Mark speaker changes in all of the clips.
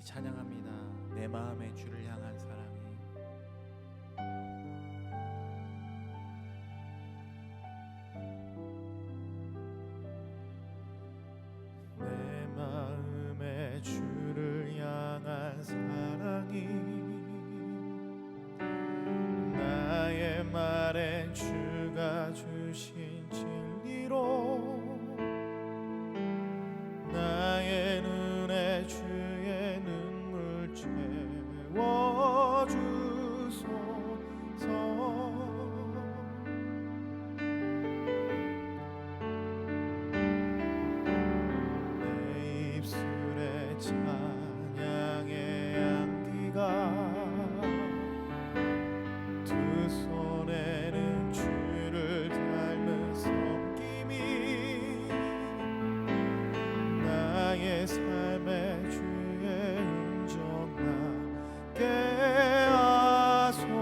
Speaker 1: 찬양합니다. 내 마음의 주를 향한 사랑이. 내 마음의 주를 향한 사랑이 나의 말엔 주가 주신 진리로 나의 눈에 주의 눈물 채워주소서. 내 입술에 찬양의 향기가 두 손에는 주를 닮은 섬김이 나의 삶의 주의 음정 나게 하소서.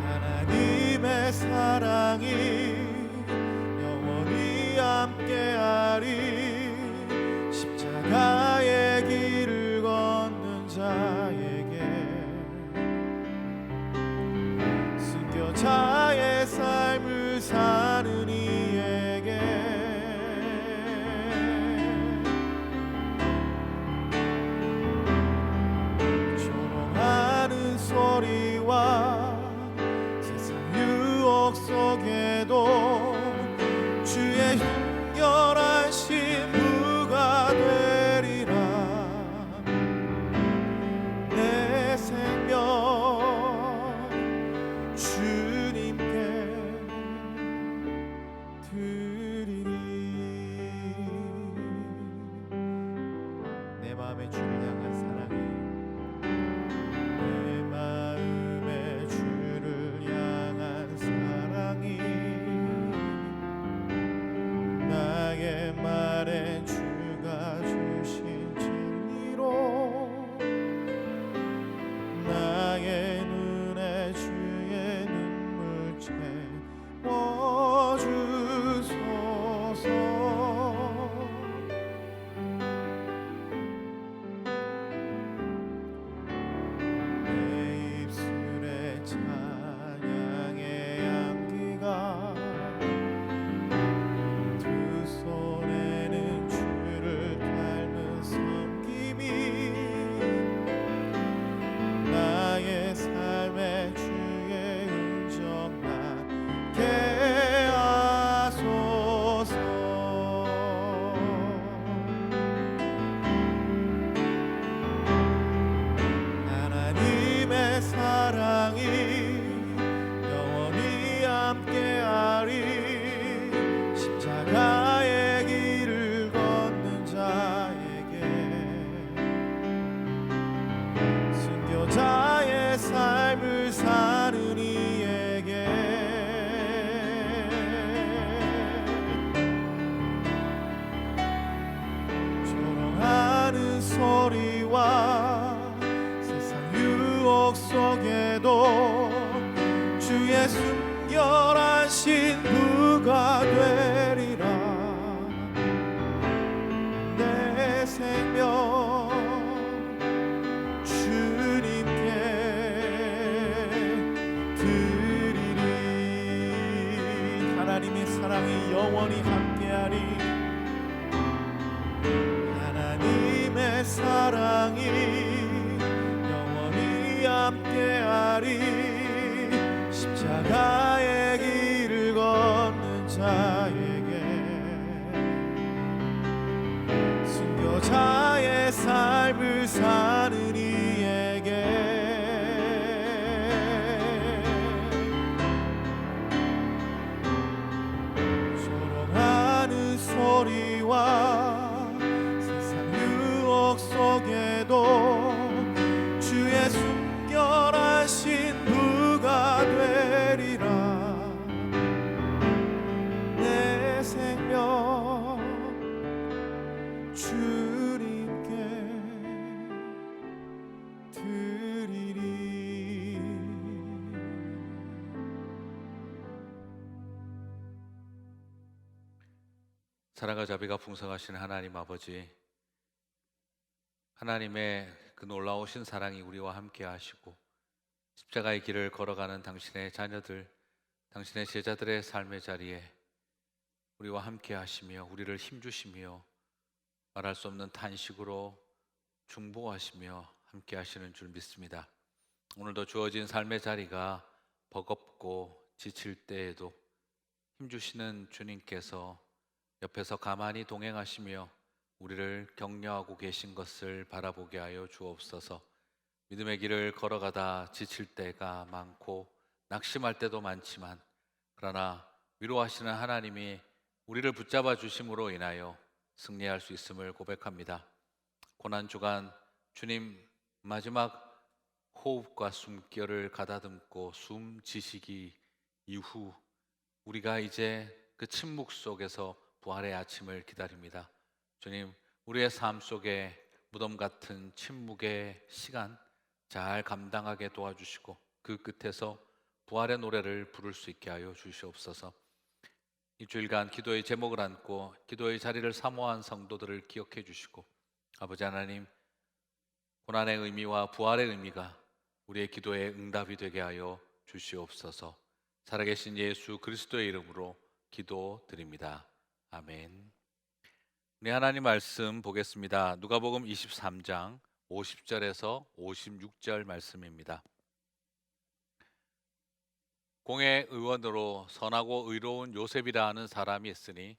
Speaker 1: 하나님의 사랑이 영원히 함께하리. 십자가의 길을 걷는 자에게 순교자의 삶을 사는 이에게 조롱하는 소리와 세상 유혹 속에도 주의 순결한 신부가 되리라. 내 생명 주님께 드리리. 내 마음의 주를 향한 사랑이 내 마음의 주를 향한 사랑이 나의 말엔 주가 주신 진리로 나의 눈에 주의 눈물 채워주소서. 내 입술에 찬양의 향기가 두 손에는 주를 닮은 섬김이 나의 삶의 주의 음정 나게 하소서. 하나님의 사랑이 영원히 함께하리. 십자가의 길을 걷는 자에게 순교자의 삶을 사는 이에게 조롱하는 소리와 세상 유혹 속에도 주의 순결한 신부가 되리라. 내 생명 주님께 드리리. 하나님의 사랑이 영원히 함께하리. 하나님의 사랑이 영원히 함께하리. 십자가의 길을 걷는 자에게 순교자의 삶을 사는 이에게 조롱하는 소리와 세상 유혹 속에도 주의 순결한 신부가 되리라. 내 생명 주님께
Speaker 2: 사랑과 자비가 풍성하신 하나님 아버지, 하나님의 그 놀라우신 사랑이 우리와 함께 하시고 십자가의 길을 걸어가는 당신의 자녀들, 당신의 제자들의 삶의 자리에 우리와 함께 하시며 우리를 힘주시며 말할 수 없는 탄식으로 중보하시며 함께 하시는 줄 믿습니다. 오늘도 주어진 삶의 자리가 버겁고 지칠 때에도 힘주시는 주님께서 옆에서 가만히 동행하시며 우리를 격려하고 계신 것을 바라보게 하여 주옵소서. 믿음의 길을 걸어가다 지칠 때가 많고 낙심할 때도 많지만, 그러나 위로하시는 하나님이 우리를 붙잡아 주심으로 인하여 승리할 수 있음을 고백합니다. 고난주간 주님 마지막 호흡과 숨결을 가다듬고 숨 지시기 이후 우리가 이제 그 침묵 속에서 부활의 아침을 기다립니다. 주님, 우리의 삶 속에 무덤 같은 침묵의 시간 잘 감당하게 도와주시고 그 끝에서 부활의 노래를 부를 수 있게 하여 주시옵소서. 일주일간 기도의 제목을 안고 기도의 자리를 사모한 성도들을 기억해 주시고, 아버지 하나님, 고난의 의미와 부활의 의미가 우리의 기도의 응답이 되게 하여 주시옵소서. 살아계신 예수 그리스도의 이름으로 기도드립니다. 아멘. 우리 하나님 말씀 보겠습니다. 누가복음 23장 50절에서 56절 말씀입니다. 공회 의원으로 선하고 의로운 요셉이라 하는 사람이 있으니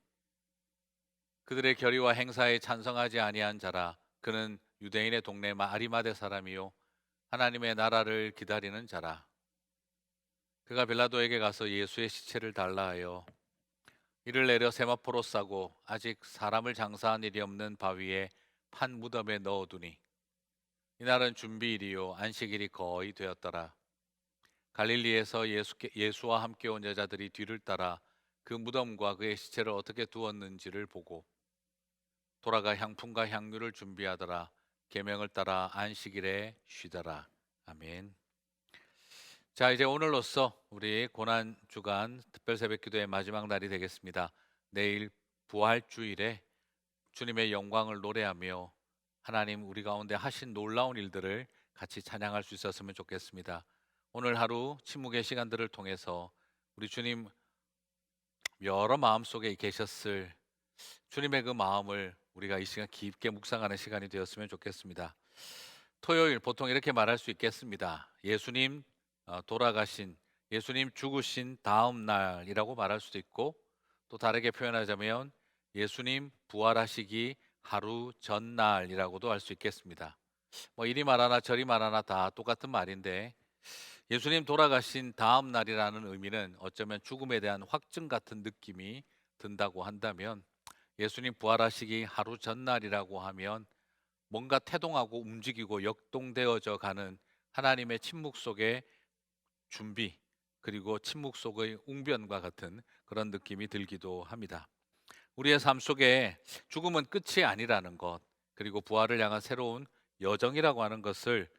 Speaker 2: 그들의 결의와 행사에 찬성하지 아니한 자라. 그는 유대인의 동네 아리마대 사람이요 하나님의 나라를 기다리는 자라. 그가 빌라도에게 가서 예수의 시체를 달라 하여 이를 내려 세마포로 싸고 아직 사람을 장사한 일이 없는 바위에 판 무덤에 넣어두니 이날은 준비일이요 안식일이 거의 되었더라. 갈릴리에서 예수와 함께 온 여자들이 뒤를 따라 그 무덤과 그의 시체를 어떻게 두었는지를 보고 돌아가 향품과 향유를 준비하더라. 계명을 따라 안식일에 쉬더라. 아멘. 자, 이제 오늘로써 우리 고난 주간 특별 새벽 기도의 마지막 날이 되겠습니다. 내일 부활 주일에 주님의 영광을 노래하며 하나님 우리 가운데 하신 놀라운 일들을 같이 찬양할 수 있었으면 좋겠습니다. 오늘 하루 침묵의 시간들을 통해서 우리 주님 여러 마음속에 계셨을 주님의 그 마음을 우리가 이 시간 깊게 묵상하는 시간이 되었으면 좋겠습니다. 토요일 보통 이렇게 말할 수 있겠습니다. 예수님 돌아가신, 예수님 죽으신 다음 날이라고 말할 수도 있고, 또 다르게 표현하자면 예수님 부활하시기 하루 전날이라고도 할 수 있겠습니다. 뭐 이리 말하나 저리 말하나 다 똑같은 말인데, 예수님 돌아가신 다음 날이라는 의미는 어쩌면 죽음에 대한 확증 같은 느낌이 든다고 한다면, 예수님 부활하시기 하루 전날이라고 하면 뭔가 태동하고 움직이고 역동되어져 가는 하나님의 침묵 속의 준비, 그리고 침묵 속의 웅변과 같은 그런 느낌이 들기도 합니다. 우리의 삶 속에 죽음은 끝이 아니라는 것, 그리고 부활을 향한 새로운 여정이라고 하는 것을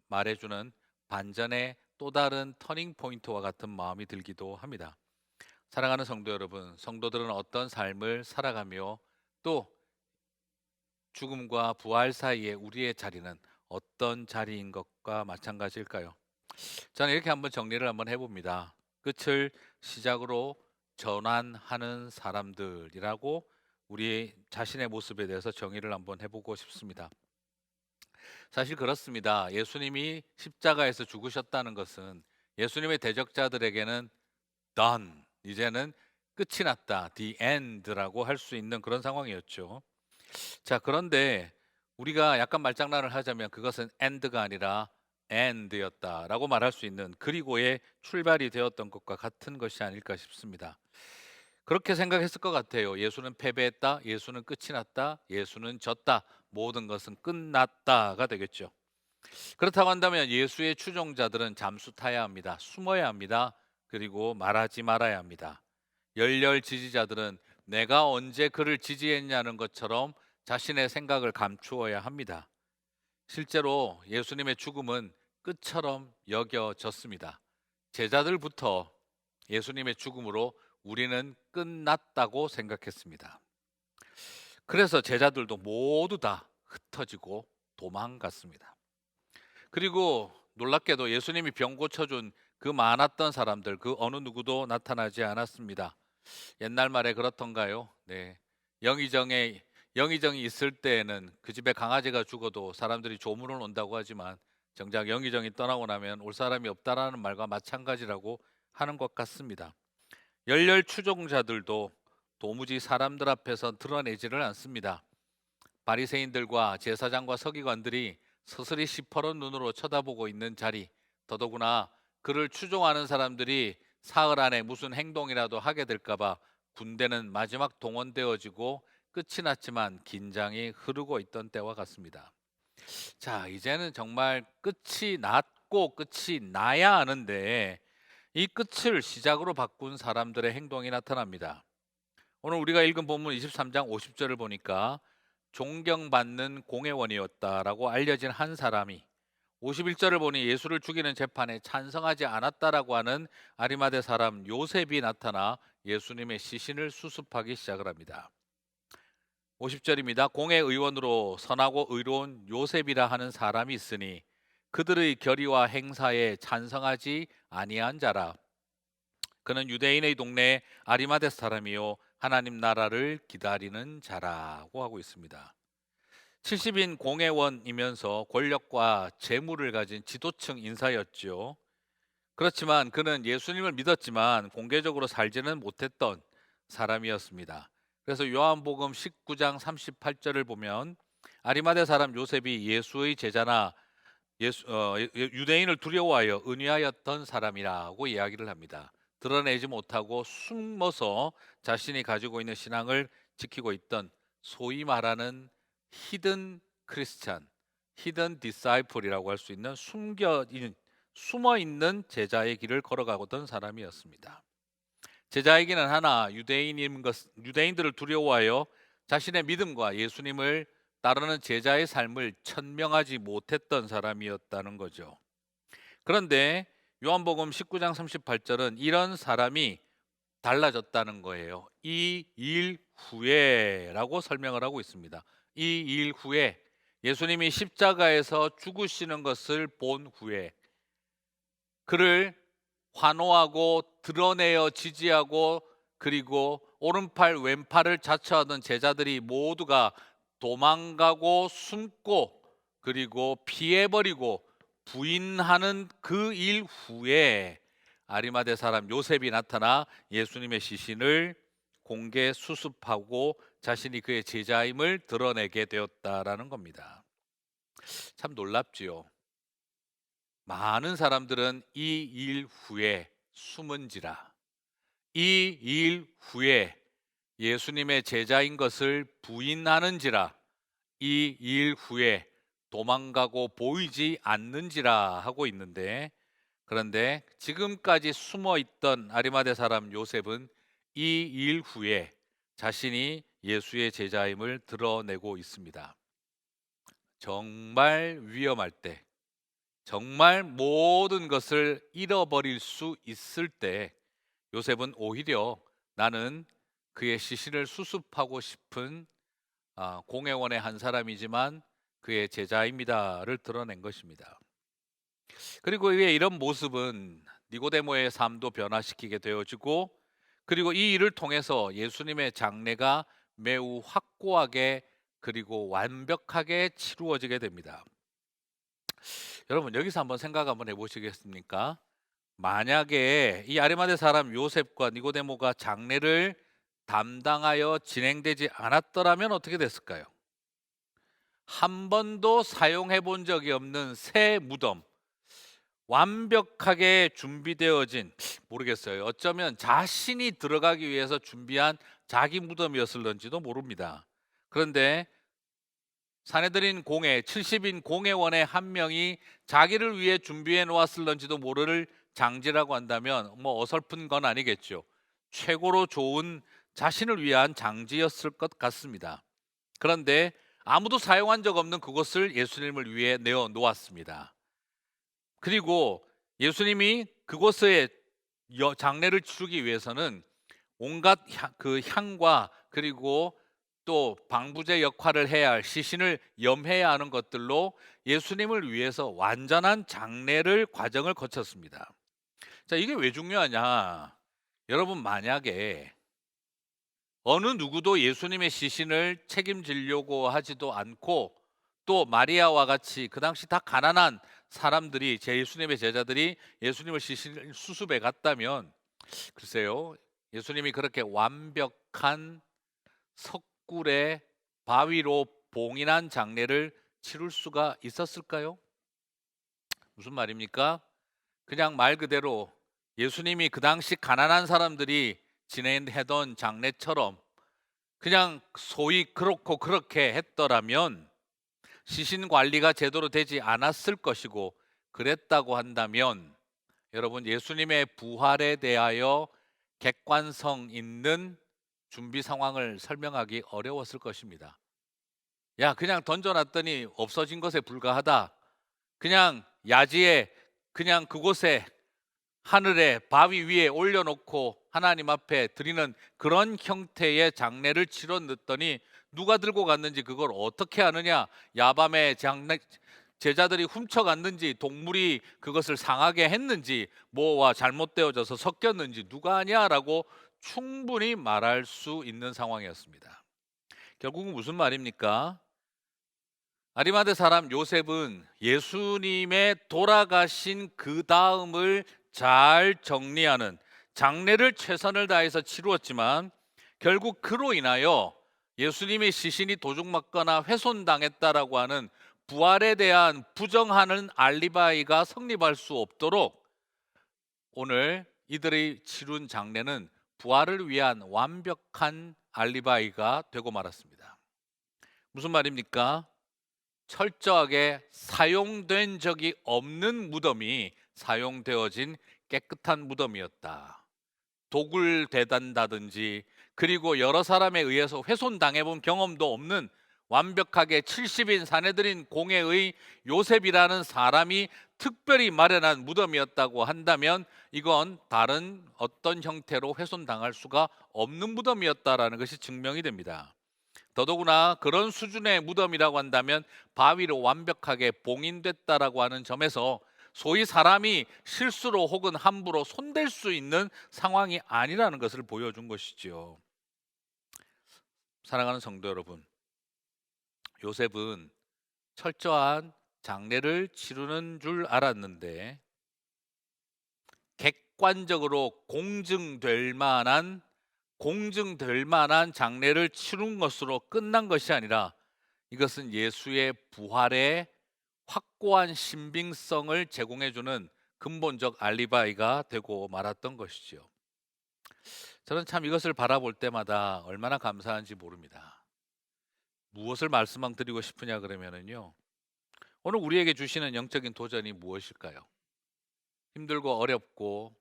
Speaker 2: 말해주는 반전의 또 다른 터닝 포인트와 같은 마음이 들기도 합니다. 사랑하는 성도 여러분, 성도들은 어떤 삶을 살아가며 또 죽음과 부활 사이에 우리의 자리는 어떤 자리인 것과 마찬가지일까요? 저는 이렇게 한번 정리를 한번 해봅니다. 끝을 시작으로 전환하는 사람들이라고 우리 자신의 모습에 대해서 정의를 한번 해보고 싶습니다. 사실 그렇습니다. 예수님이 십자가에서 죽으셨다는 것은 예수님의 대적자들에게는 done, 이제는 끝이 났다, the end라고 할 수 있는 그런 상황이었죠. 자, 그런데 우리가 약간 말장난을 하자면 그것은 end가 아니라 and였다라고 말할 수 있는, 그리고의 출발이 되었던 것과 같은 것이 아닐까 싶습니다. 그렇게 생각했을 것 같아요. 예수는 패배했다, 예수는 끝이 났다, 예수는 졌다, 모든 것은 끝났다가 되겠죠. 그렇다고 한다면 예수의 추종자들은 잠수 타야 합니다. 숨어야 합니다. 그리고 말하지 말아야 합니다. 열렬 지지자들은 내가 언제 그를 지지했냐는 것처럼 자신의 생각을 감추어야 합니다. 실제로 예수님의 죽음은 끝처럼 여겨졌습니다. 제자들부터 예수님의 죽음으로 우리는 끝났다고 생각했습니다. 그래서 제자들도 모두 다 흩어지고 도망갔습니다. 그리고 놀랍게도 예수님이 병 고쳐준 그 많았던 사람들, 그 어느 누구도 나타나지 않았습니다. 옛날 말에 그렇던가요? 네. 영의정이 있을 때에는 그 집에 강아지가 죽어도 사람들이 조문을 온다고 하지만 정작 영의정이 떠나고 나면 올 사람이 없다라는 말과 마찬가지라고 하는 것 같습니다. 열렬 추종자들도 도무지 사람들 앞에서 드러내지를 않습니다. 바리새인들과 제사장과 서기관들이 서슬이 시퍼런 눈으로 쳐다보고 있는 자리, 더더구나 그를 추종하는 사람들이 사흘 안에 무슨 행동이라도 하게 될까봐 군대는 마지막 동원되어지고 끝이 났지만 긴장이 흐르고 있던 때와 같습니다. 자, 이제는 정말 끝이 났고 끝이 나야 하는데 이 끝을 시작으로 바꾼 사람들의 행동이 나타납니다. 오늘 우리가 읽은 본문 23장 50절을 보니까 존경받는 공회원이었다라고 알려진 한 사람이 51절을 보니 예수를 죽이는 재판에 찬성하지 않았다라고 하는 아리마대 사람 요셉이 나타나 예수님의 시신을 수습하기 시작을 합니다. 50절입니다. 공회의원으로 선하고 의로운 요셉이라 하는 사람이 있으니 그들의 결의와 행사에 찬성하지 아니한 자라. 그는 유대인의 동네 아리마대 사람이요 하나님 나라를 기다리는 자라고 하고 있습니다. 70인 공회원이면서 권력과 재물을 가진 지도층 인사였죠. 그렇지만 그는 예수님을 믿었지만 공개적으로 살지는 못했던 사람이었습니다. 그래서 요한복음 19장 38절을 보면 아리마대 사람 요셉이 예수의 제자나 유대인을 두려워하여 은유하였던 사람이라고 이야기를 합니다. 드러내지 못하고 숨어서 자신이 가지고 있는 신앙을 지키고 있던 소위 말하는 히든 크리스찬, 히든 디사이플이라고 할 수 있는 숨어 있는 제자의 길을 걸어가던 사람이었습니다. 제자이기는 하나 유대인들을 두려워하여 자신의 믿음과 예수님을 따르는 제자의 삶을 천명하지 못했던 사람이었다는 거죠. 그런데 요한복음 19장 38절은 이런 사람이 달라졌다는 거예요. 이 일 후에라고 설명을 하고 있습니다. 이 일 후에 예수님이 십자가에서 죽으시는 것을 본 후에 그를 환호하고 드러내어 지지하고 그리고 오른팔 왼팔을 자처하던 제자들이 모두가 도망가고 숨고 그리고 피해버리고 부인하는 그 일 후에 아리마대 사람 요셉이 나타나 예수님의 시신을 공개 수습하고 자신이 그의 제자임을 드러내게 되었다라는 겁니다. 참 놀랍지요. 많은 사람들은 이 일 후에 숨은지라, 이 일 후에 예수님의 제자인 것을 부인하는지라, 이 일 후에 도망가고 보이지 않는지라 하고 있는데, 그런데 지금까지 숨어 있던 아리마대 사람 요셉은 이 일 후에 자신이 예수의 제자임을 드러내고 있습니다. 정말 위험할 때, 정말 모든 것을 잃어버릴 수 있을 때 요셉은 오히려 나는 그의 시신을 수습하고 싶은 공회원의 한 사람이지만 그의 제자입니다를 드러낸 것입니다. 그리고 이런 모습은 니고데모의 삶도 변화시키게 되어지고 그리고 이 일을 통해서 예수님의 장래가 매우 확고하게 그리고 완벽하게 치루어지게 됩니다. 여러분 여기서 한번 생각 한번 해보시겠습니까? 만약에 이 아리마대 사람 요셉과 니고데모가 장례를 담당하여 진행되지 않았더라면 어떻게 됐을까요? 한 번도 사용해 본 적이 없는 새 무덤, 완벽하게 준비되어진, 모르겠어요. 어쩌면 자신이 들어가기 위해서 준비한 자기 무덤이었을런지도 모릅니다. 그런데 사내들인 70인 공회원의 한 명이 자기를 위해 준비해 놓았을런지도 모를 장지라고 한다면 어설픈 건 아니겠죠. 최고로 좋은 자신을 위한 장지였을 것 같습니다. 그런데 아무도 사용한 적 없는 그것을 예수님을 위해 내어 놓았습니다. 그리고 예수님이 그곳에 장례를 치르기 위해서는 온갖 그 향과 그리고 또 방부제 역할을 해야 할 시신을 염해야 하는 것들로 예수님을 위해서 완전한 장례를 과정을 거쳤습니다. 자, 이게 왜 중요하냐? 여러분, 만약에 어느 누구도 예수님의 시신을 책임지려고 하지도 않고 또 마리아와 같이 그 당시 다 가난한 사람들이 예수님의 제자들이 예수님을 시신 수습해 갔다면, 글쎄요, 예수님이 그렇게 완벽한 석굴에 바위로 봉인한 장례를 치룰 수가 있었을까요? 무슨 말입니까? 그냥 말 그대로 예수님이 그 당시 가난한 사람들이 진행하던 장례처럼 그냥 소위 그렇고 그렇게 했더라면 시신 관리가 제대로 되지 않았을 것이고, 그랬다고 한다면 여러분, 예수님의 부활에 대하여 객관성 있는 준비 상황을 설명하기 어려웠을 것입니다. 야, 그냥 던져놨더니 없어진 것에 불과하다. 그냥 야지에, 그냥 그곳에 하늘에 바위 위에 올려놓고 하나님 앞에 드리는 그런 형태의 장례를 치렀더니 누가 들고 갔는지 그걸 어떻게 아느냐? 야밤에 제자들이 훔쳐갔는지, 동물이 그것을 상하게 했는지, 뭐와 잘못되어져서 섞였는지 누가 아냐라고 충분히 말할 수 있는 상황이었습니다. 결국은 무슨 말입니까? 아리마대 사람 요셉은 예수님의 돌아가신 그 다음을 잘 정리하는 장례를 최선을 다해서 치루었지만, 결국 그로 인하여 예수님의 시신이 도둑맞거나 훼손당했다라고 하는 부활에 대한 부정하는 알리바이가 성립할 수 없도록 오늘 이들이 치룬 장례는 부활을 위한 완벽한 알리바이가 되고 말았습니다. 무슨 말입니까? 철저하게 사용된 적이 없는 무덤이 사용되어진 깨끗한 무덤이었다. 독을 대단다든지, 그리고 여러 사람에 의해서 훼손당해본 경험도 없는 완벽하게 70인 사내들인 공회의 요셉이라는 사람이 특별히 마련한 무덤이었다고 한다면 이건 다른 어떤 형태로 훼손당할 수가 없는 무덤이었다라는 것이 증명이 됩니다. 더더구나 그런 수준의 무덤이라고 한다면 바위로 완벽하게 봉인됐다라고 하는 점에서 소위 사람이 실수로 혹은 함부로 손댈 수 있는 상황이 아니라는 것을 보여준 것이지요. 사랑하는 성도 여러분, 요셉은 철저한 장례를 치르는 줄 알았는데 객관적으로 공증될 만한 장례를 치른 것으로 끝난 것이 아니라 이것은 예수의 부활의 확고한 신빙성을 제공해주는 근본적 알리바이가 되고 말았던 것이지요. 저는 참 이것을 바라볼 때마다 얼마나 감사한지 모릅니다. 무엇을 말씀드리고 싶으냐 그러면은요, 오늘 우리에게 주시는 영적인 도전이 무엇일까요? 힘들고 어렵고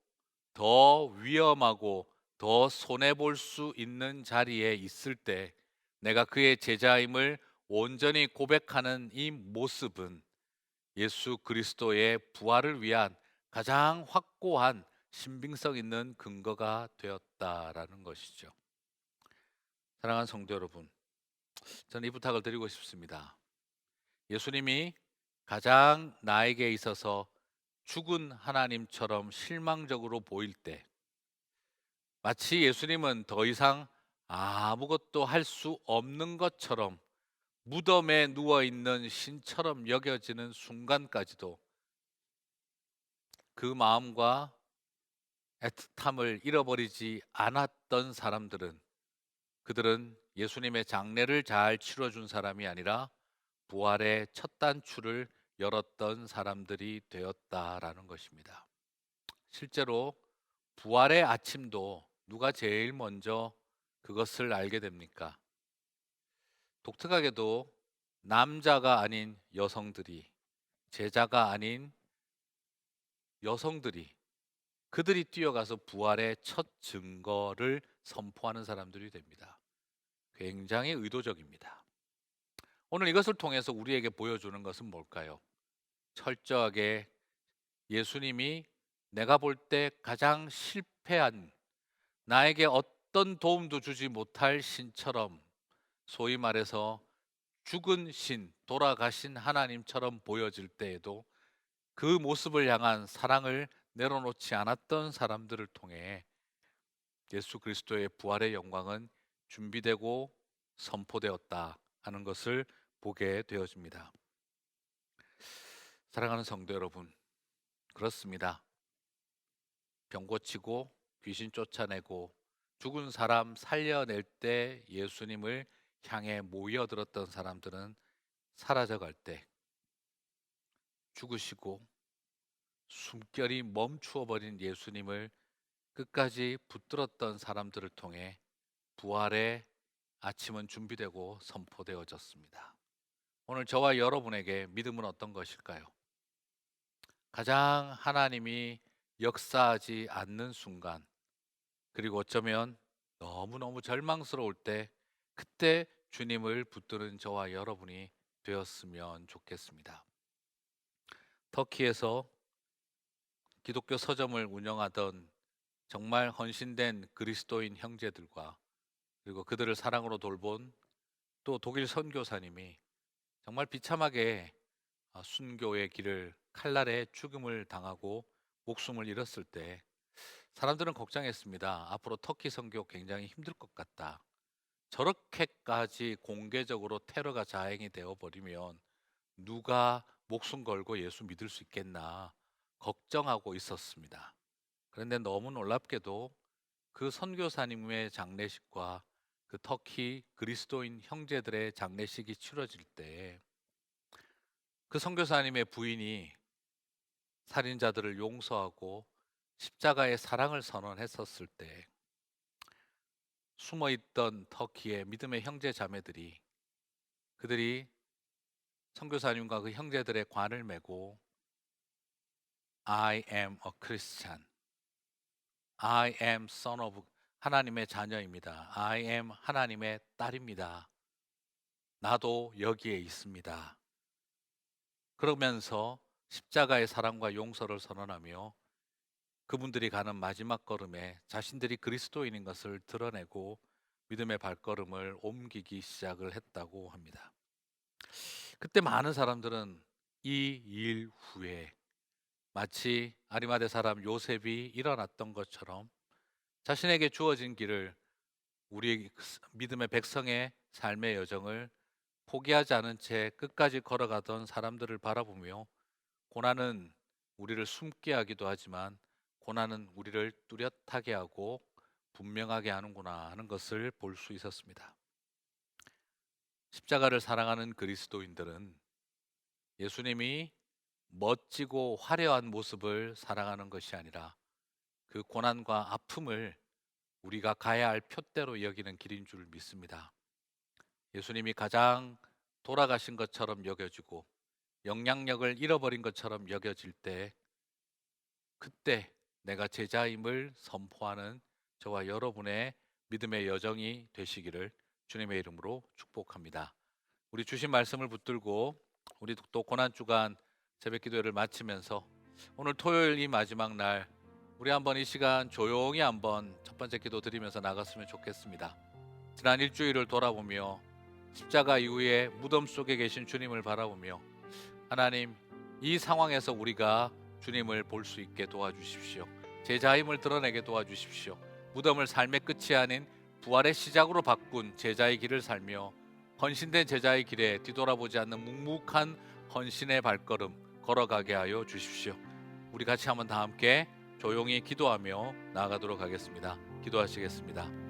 Speaker 2: 더 위험하고 더 손해볼 수 있는 자리에 있을 때 내가 그의 제자임을 온전히 고백하는 이 모습은 예수 그리스도의 부활을 위한 가장 확고한 신빙성 있는 근거가 되었다라는 것이죠. 사랑하는 성도 여러분, 저는 이 부탁을 드리고 싶습니다. 예수님이 가장 나에게 있어서 죽은 하나님처럼 실망적으로 보일 때, 마치 예수님은 더 이상 아무것도 할 수 없는 것처럼 무덤에 누워있는 신처럼 여겨지는 순간까지도 그 마음과 애틋함을 잃어버리지 않았던 사람들은, 그들은 예수님의 장례를 잘 치러준 사람이 아니라 부활의 첫 단추를 열었던 사람들이 되었다라는 것입니다. 실제로 부활의 아침도 누가 제일 먼저 그것을 알게 됩니까? 독특하게도 남자가 아닌 여성들이, 제자가 아닌 여성들이, 그들이 뛰어가서 부활의 첫 증거를 선포하는 사람들이 됩니다. 굉장히 의도적입니다. 오늘 이것을 통해서 우리에게 보여주는 것은 뭘까요? 철저하게 예수님이 내가 볼 때 가장 실패한, 나에게 어떤 도움도 주지 못할 신처럼 소위 말해서 죽은 신, 돌아가신 하나님처럼 보여질 때에도 그 모습을 향한 사랑을 내려놓지 않았던 사람들을 통해 예수 그리스도의 부활의 영광은 준비되고 선포되었다 하는 것을 보게 되어집니다. 사랑하는 성도 여러분, 그렇습니다. 병 고치고 귀신 쫓아내고 죽은 사람 살려낼 때 예수님을 향해 모여들었던 사람들은 사라져갈 때 죽으시고 숨결이 멈추어 버린 예수님을 끝까지 붙들었던 사람들을 통해 부활의 아침은 준비되고 선포되어졌습니다. 오늘 저와 여러분에게 믿음은 어떤 것일까요? 가장 하나님이 역사하지 않는 순간, 그리고 어쩌면 너무너무 절망스러울 때, 그때 주님을 붙드는 저와 여러분이 되었으면 좋겠습니다. 터키에서 기독교 서점을 운영하던 정말 헌신된 그리스도인 형제들과, 그리고 그들을 사랑으로 돌본 또 독일 선교사님이 정말 비참하게 순교의 길을 칼날에 죽음을 당하고 목숨을 잃었을 때 사람들은 걱정했습니다. 앞으로 터키 선교 굉장히 힘들 것 같다. 저렇게까지 공개적으로 테러가 자행이 되어 버리면 누가 목숨 걸고 예수 믿을 수 있겠나 걱정하고 있었습니다. 그런데 너무 놀랍게도 그 선교사님의 장례식과 그 터키 그리스도인 형제들의 장례식이 치러질 때 그 선교사님의 부인이 살인자들을 용서하고 십자가의 사랑을 선언했었을 때 숨어있던 터키의 믿음의 형제 자매들이, 그들이 선교사님과 그 형제들의 관을 메고 I am a Christian, I am son of 하나님의 자녀입니다. I am 하나님의 딸입니다. 나도 여기에 있습니다. 그러면서 십자가의 사랑과 용서를 선언하며 그분들이 가는 마지막 걸음에 자신들이 그리스도인인 것을 드러내고 믿음의 발걸음을 옮기기 시작을 했다고 합니다. 그때 많은 사람들은 이 일 후에 마치 아리마대 사람 요셉이 일어났던 것처럼 자신에게 주어진 길을, 우리 믿음의 백성의 삶의 여정을 포기하지 않은 채 끝까지 걸어가던 사람들을 바라보며 고난은 우리를 숨게 하기도 하지만 고난은 우리를 뚜렷하게 하고 분명하게 하는구나 하는 것을 볼 수 있었습니다. 십자가를 사랑하는 그리스도인들은 예수님이 멋지고 화려한 모습을 사랑하는 것이 아니라 그 고난과 아픔을 우리가 가야 할 표대로 여기는 길인 줄 믿습니다. 예수님이 가장 돌아가신 것처럼 여겨지고 영향력을 잃어버린 것처럼 여겨질 때, 그때 내가 제자임을 선포하는 저와 여러분의 믿음의 여정이 되시기를 주님의 이름으로 축복합니다. 우리 주신 말씀을 붙들고 우리 또 고난주간 새벽기도회를 마치면서 오늘 토요일 이 마지막 날 우리 한번 이 시간 조용히 한번 첫 번째 기도 드리면서 나갔으면 좋겠습니다. 지난 일주일을 돌아보며 십자가 이후에 무덤 속에 계신 주님을 바라보며 하나님, 이 상황에서 우리가 주님을 볼 수 있게 도와주십시오. 제자임을 드러내게 도와주십시오. 무덤을 삶의 끝이 아닌 부활의 시작으로 바꾼 제자의 길을 살며 헌신된 제자의 길에 뒤돌아보지 않는 묵묵한 헌신의 발걸음 걸어가게 하여 주십시오. 우리 같이 한번 다 함께 조용히 기도하며 나아가도록 하겠습니다. 기도하시겠습니다.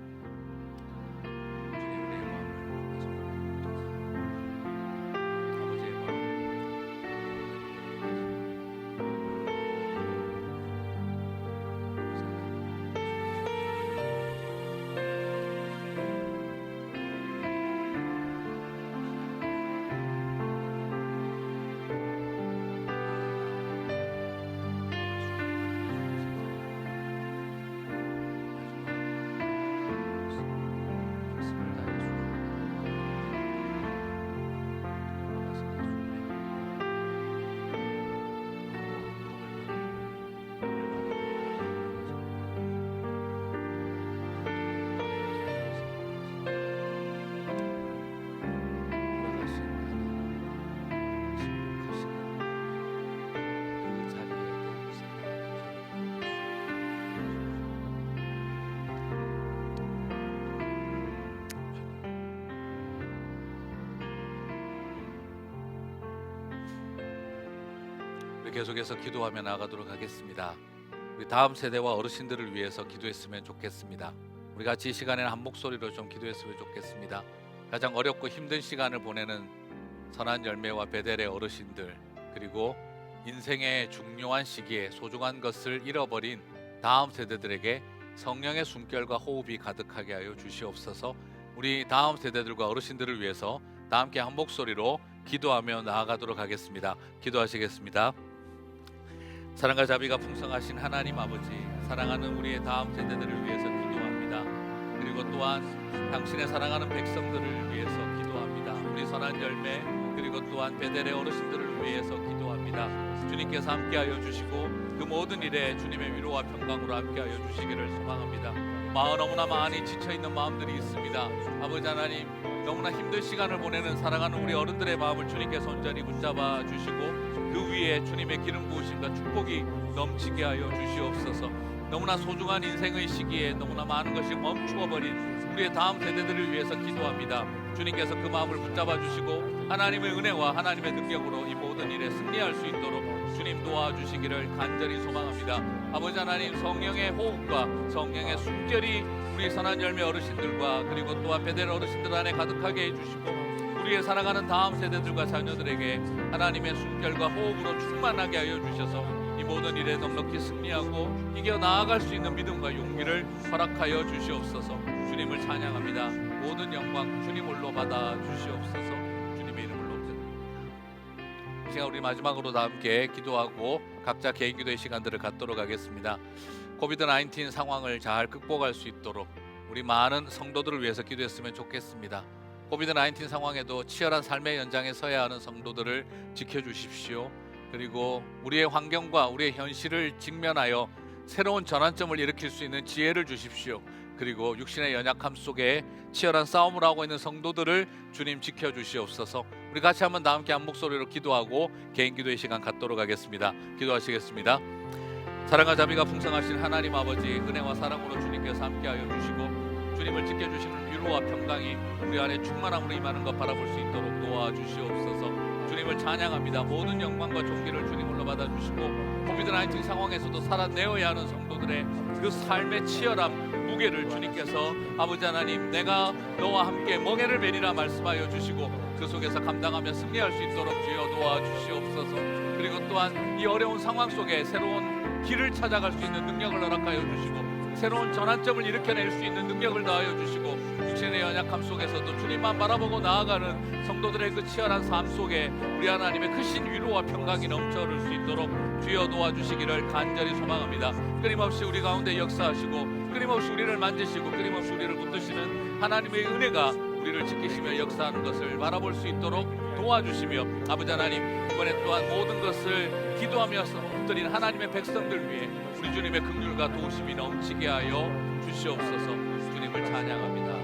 Speaker 2: 우리 계속해서 기도하며 나아가도록 하겠습니다. 우리 다음 세대와 어르신들을 위해서 기도했으면 좋겠습니다. 우리 같이 이 시간에는 한 목소리로 좀 기도했으면 좋겠습니다. 가장 어렵고 힘든 시간을 보내는 선한 열매와 베델의 어르신들, 그리고 인생의 중요한 시기에 소중한 것을 잃어버린 다음 세대들에게 성령의 숨결과 호흡이 가득하게 하여 주시옵소서. 우리 다음 세대들과 어르신들을 위해서 다 함께 한 목소리로 기도하며 나아가도록 하겠습니다. 기도하시겠습니다. 사랑과 자비가 풍성하신 하나님 아버지, 사랑하는 우리의 다음 세대들을 위해서 기도합니다. 그리고 또한 당신의 사랑하는 백성들을 위해서 기도합니다. 우리 선한 열매, 그리고 또한 베델의 어르신들을 위해서 기도합니다. 주님께서 함께하여 주시고 그 모든 일에 주님의 위로와 평강으로 함께하여 주시기를 소망합니다. 너무나 많이 지쳐있는 마음들이 있습니다. 아버지 하나님, 너무나 힘든 시간을 보내는 사랑하는 우리 어른들의 마음을 주님께서 온전히 붙잡아 주시고 그 위에 주님의 기름 부으심과 축복이 넘치게 하여 주시옵소서. 너무나 소중한 인생의 시기에 너무나 많은 것이 멈추어버린 우리의 다음 세대들을 위해서 기도합니다. 주님께서 그 마음을 붙잡아 주시고 하나님의 은혜와 하나님의 능력으로 이 모든 일에 승리할 수 있도록 주님 도와주시기를 간절히 소망합니다. 아버지 하나님, 성령의 호흡과 성령의 숨결이 우리 선한 열매 어르신들과 그리고 또한 베델 어르신들 안에 가득하게 해주시고 우리의 살아가는 다음 세대들과 자녀들에게 하나님의 숨결과 호흡으로 충만하게 하여 주셔서 이 모든 일에 넉넉히 승리하고 이겨 나아갈 수 있는 믿음과 용기를 허락하여 주시옵소서. 주님을 찬양합니다. 모든 영광 주님 홀로 받아 주시옵소서. 주님의 이름을 높여드립니다. 이 시간 우리 마지막으로 다 함께 기도하고 각자 개인 기도의 시간들을 갖도록 하겠습니다. 코비드-19 상황을 잘 극복할 수 있도록 우리 많은 성도들을 위해서 기도했으면 좋겠습니다. 코비드-19 상황에도 치열한 삶의 연장에 서야 하는 성도들을 지켜주십시오. 그리고 우리의 환경과 우리의 현실을 직면하여 새로운 전환점을 일으킬 수 있는 지혜를 주십시오. 그리고 육신의 연약함 속에 치열한 싸움을 하고 있는 성도들을 주님 지켜주시옵소서. 우리 같이 한번 다 함께 한 목소리로 기도하고 개인 기도의 시간 갖도록 하겠습니다. 기도하시겠습니다. 사랑과 자비가 풍성하신 하나님 아버지, 은혜와 사랑으로 주님께서 함께하여 주시고 주님을 지켜주시는 위로와 평강이 우리 안에 충만함으로 임하는 것 바라볼 수 있도록 도와주시옵소서. 주님을 찬양합니다. 모든 영광과 존귀를 주님으로 받아주시고 코비드-19 상황에서도 살아내어야 하는 성도들의 그 삶의 치열함, 무게를 주님께서 아버지 하나님, 내가 너와 함께 멍에를 메리라 말씀하여 주시고 그 속에서 감당하며 승리할 수 있도록 주여 도와주시옵소서. 그리고 또한 이 어려운 상황 속에 새로운 길을 찾아갈 수 있는 능력을 허락하여 주시고 새로운 전환점을 일으켜낼 수 있는 능력을 더하여 주시고 육신의 연약함 속에서도 주님만 바라보고 나아가는 성도들의 그 치열한 삶 속에 우리 하나님의 크신 위로와 평강이 넘쳐흐를 수 있도록 주여 도와주시기를 간절히 소망합니다. 끊임없이 우리 가운데 역사하시고 끊임없이 우리를 만지시고 끊임없이 우리를 붙드시는 하나님의 은혜가 우리를 지키시며 역사하는 것을 바라볼 수 있도록 도와주시며 아버지 하나님, 이번에 또한 모든 것을 기도하며 엎드린 하나님의 백성들 위해 우리 주님의 긍휼과 도우심이 넘치게 하여 주시옵소서. 주님을 찬양합니다.